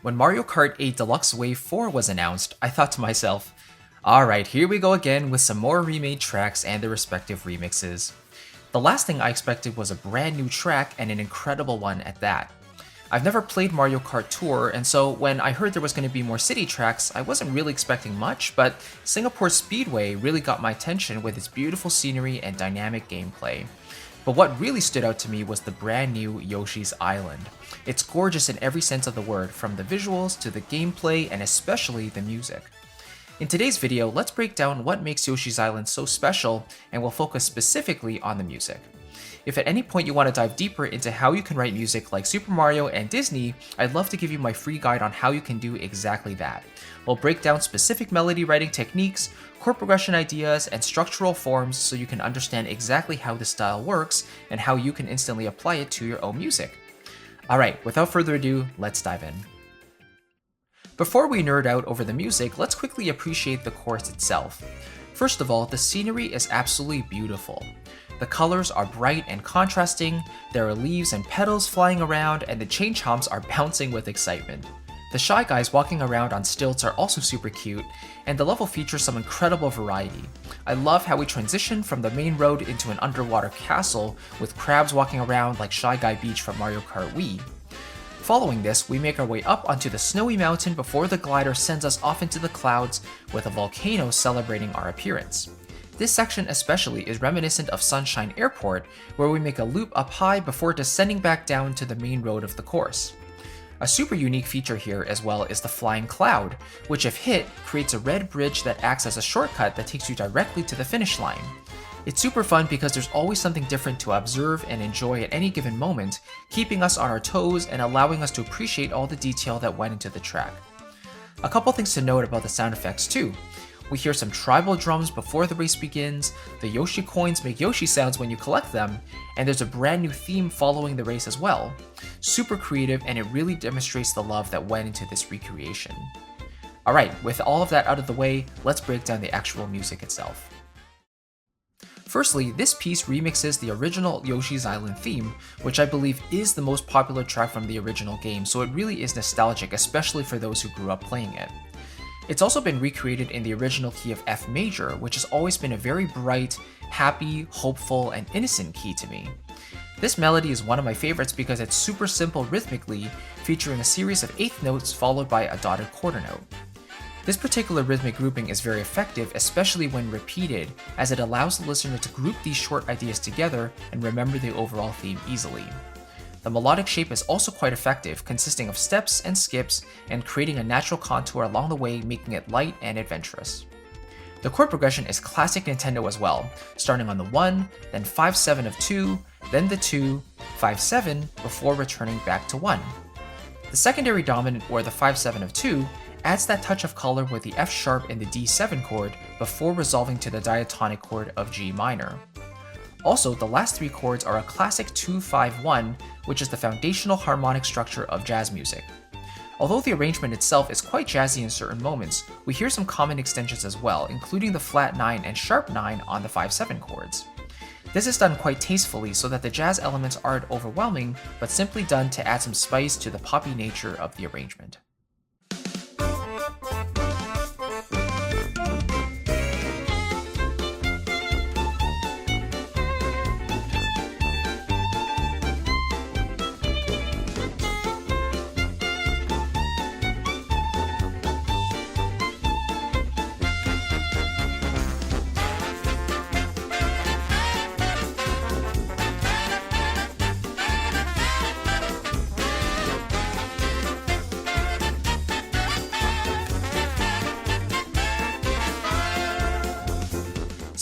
When Mario Kart 8 Deluxe Wave 4 was announced, I thought to myself, alright, here we go again with some more remade tracks and their respective remixes. The last thing I expected was a brand new track and an incredible one at that. I've never played Mario Kart Tour, and so when I heard there was going to be more city tracks, I wasn't really expecting much, but Singapore Speedway really got my attention with its beautiful scenery and dynamic gameplay. But what really stood out to me was the brand new Yoshi's Island. It's gorgeous in every sense of the word, from the visuals to the gameplay and especially the music. In today's video, let's break down what makes Yoshi's Island so special, and we'll focus specifically on the music. If at any point you want to dive deeper into how you can write music like Super Mario and Disney, I'd love to give you my free guide on how you can do exactly that. We'll break down specific melody writing techniques, chord progression ideas, and structural forms so you can understand exactly how this style works and how you can instantly apply it to your own music. Alright, without further ado, let's dive in. Before we nerd out over the music, let's quickly appreciate the chorus itself. First of all, the scenery is absolutely beautiful. The colors are bright and contrasting, there are leaves and petals flying around, and the chain chomps are bouncing with excitement. The Shy Guys walking around on stilts are also super cute, and the level features some incredible variety. I love how we transition from the main road into an underwater castle with crabs walking around like Shy Guy Beach from Mario Kart Wii. Following this, we make our way up onto the snowy mountain before the glider sends us off into the clouds with a volcano celebrating our appearance. This section especially is reminiscent of Sunshine Airport, where we make a loop up high before descending back down to the main road of the course. A super unique feature here as well is the Flying Cloud, which if hit, creates a red bridge that acts as a shortcut that takes you directly to the finish line. It's super fun because there's always something different to observe and enjoy at any given moment, keeping us on our toes and allowing us to appreciate all the detail that went into the track. A couple things to note about the sound effects too. We hear some tribal drums before the race begins, the Yoshi coins make Yoshi sounds when you collect them, and there's a brand new theme following the race as well. Super creative, and it really demonstrates the love that went into this recreation. Alright, with all of that out of the way, let's break down the actual music itself. Firstly, this piece remixes the original Yoshi's Island theme, which I believe is the most popular track from the original game, so it really is nostalgic, especially for those who grew up playing it. It's also been recreated in the original key of F major, which has always been a very bright, happy, hopeful, and innocent key to me. This melody is one of my favorites because it's super simple rhythmically, featuring a series of eighth notes followed by a dotted quarter note. This particular rhythmic grouping is very effective, especially when repeated, as it allows the listener to group these short ideas together and remember the overall theme easily. The melodic shape is also quite effective, consisting of steps and skips and creating a natural contour along the way, making it light and adventurous. The chord progression is classic Nintendo as well, starting on the 1, then 5-7 of 2, then the 2, 5-7 before returning back to 1. The secondary dominant, or the 5-7 of 2, adds that touch of color with the F sharp and the D7 chord before resolving to the diatonic chord of G minor. Also, the last three chords are a classic 2-5-1, which is the foundational harmonic structure of jazz music. Although the arrangement itself is quite jazzy in certain moments, we hear some common extensions as well, including the flat 9 and sharp 9 on the 5-7 chords. This is done quite tastefully so that the jazz elements aren't overwhelming, but simply done to add some spice to the poppy nature of the arrangement.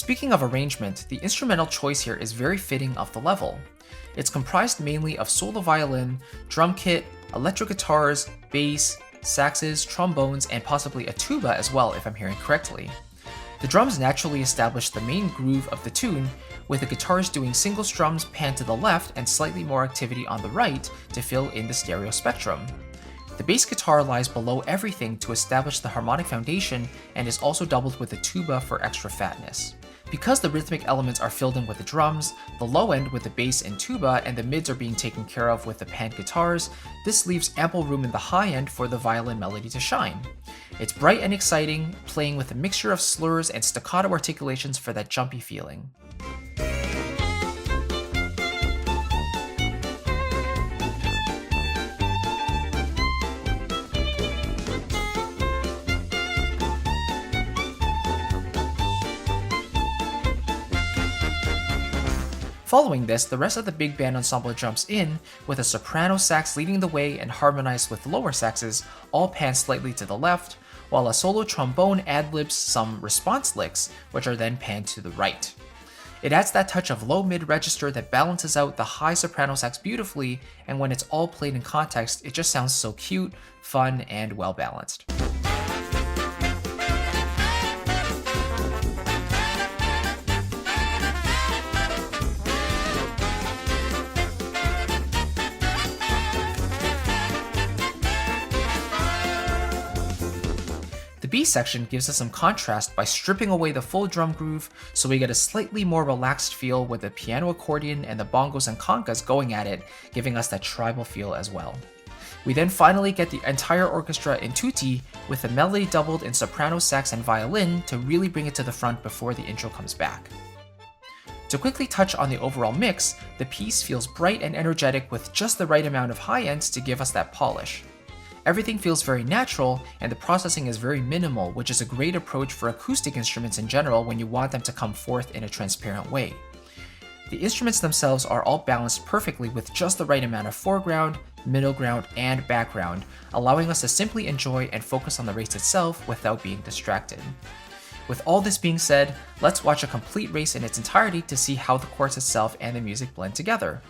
Speaking of arrangement, the instrumental choice here is very fitting of the level. It's comprised mainly of solo violin, drum kit, electric guitars, bass, saxes, trombones, and possibly a tuba as well if I'm hearing correctly. The drums naturally establish the main groove of the tune, with the guitars doing single strums panned to the left and slightly more activity on the right to fill in the stereo spectrum. The bass guitar lies below everything to establish the harmonic foundation and is also doubled with a tuba for extra fatness. Because the rhythmic elements are filled in with the drums, the low end with the bass and tuba, and the mids are being taken care of with the pan guitars, this leaves ample room in the high end for the violin melody to shine. It's bright and exciting, playing with a mixture of slurs and staccato articulations for that jumpy feeling. Following this, the rest of the big band ensemble jumps in, with a soprano sax leading the way and harmonized with lower saxes, all panned slightly to the left, while a solo trombone ad-libs some response licks, which are then panned to the right. It adds that touch of low mid register that balances out the high soprano sax beautifully, and when it's all played in context, it just sounds so cute, fun, and well balanced. The B section gives us some contrast by stripping away the full drum groove, so we get a slightly more relaxed feel with the piano accordion and the bongos and congas going at it, giving us that tribal feel as well. We then finally get the entire orchestra in tutti, with the melody doubled in soprano sax and violin to really bring it to the front before the intro comes back. To quickly touch on the overall mix, the piece feels bright and energetic with just the right amount of high ends to give us that polish. Everything feels very natural, and the processing is very minimal, which is a great approach for acoustic instruments in general when you want them to come forth in a transparent way. The instruments themselves are all balanced perfectly with just the right amount of foreground, middle ground, and background, allowing us to simply enjoy and focus on the race itself without being distracted. With all this being said, let's watch a complete race in its entirety to see how the chords itself and the music blend together.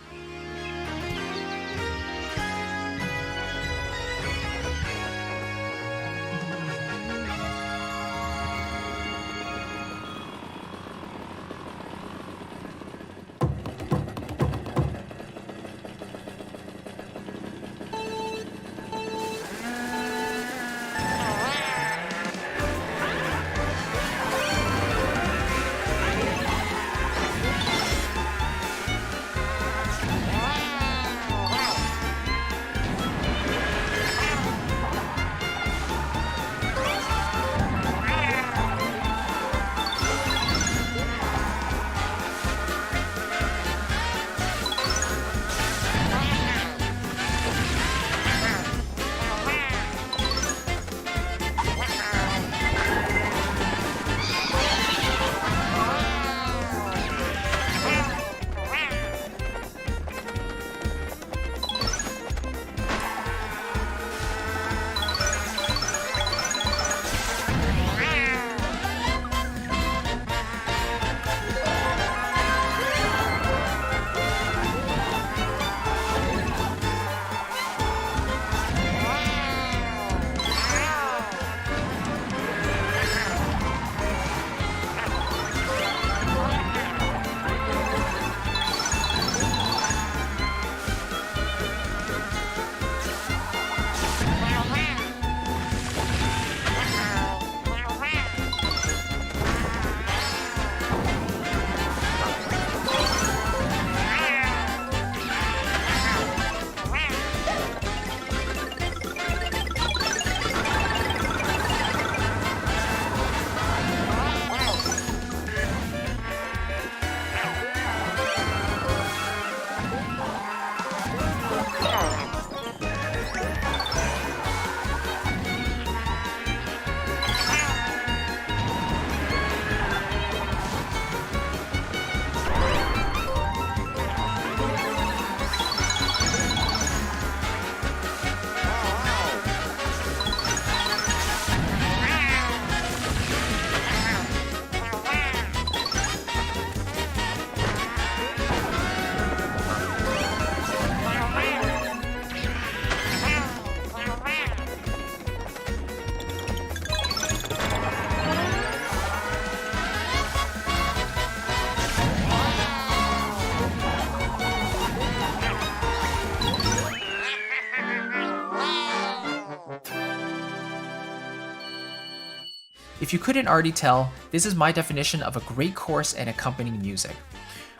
If you couldn't already tell, this is my definition of a great chorus and accompanying music.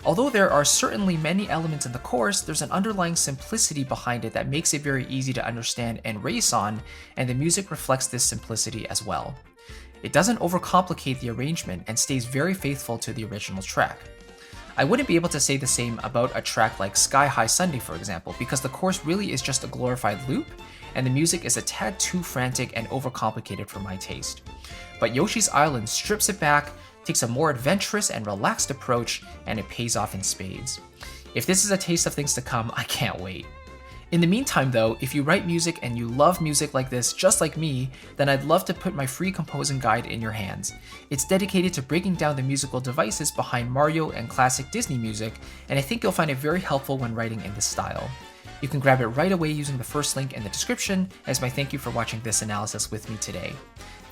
Although there are certainly many elements in the chorus, there's an underlying simplicity behind it that makes it very easy to understand and race on, and the music reflects this simplicity as well. It doesn't overcomplicate the arrangement and stays very faithful to the original track. I wouldn't be able to say the same about a track like Sky High Sunday, for example, because the chorus really is just a glorified loop, and the music is a tad too frantic and overcomplicated for my taste. But Yoshi's Island strips it back, takes a more adventurous and relaxed approach, and it pays off in spades. If this is a taste of things to come, I can't wait. In the meantime though, if you write music and you love music like this just like me, then I'd love to put my free composing guide in your hands. It's dedicated to breaking down the musical devices behind Mario and classic Disney music, and I think you'll find it very helpful when writing in this style. You can grab it right away using the first link in the description as my thank you for watching this analysis with me today.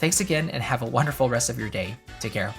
Thanks again and have a wonderful rest of your day. Take care.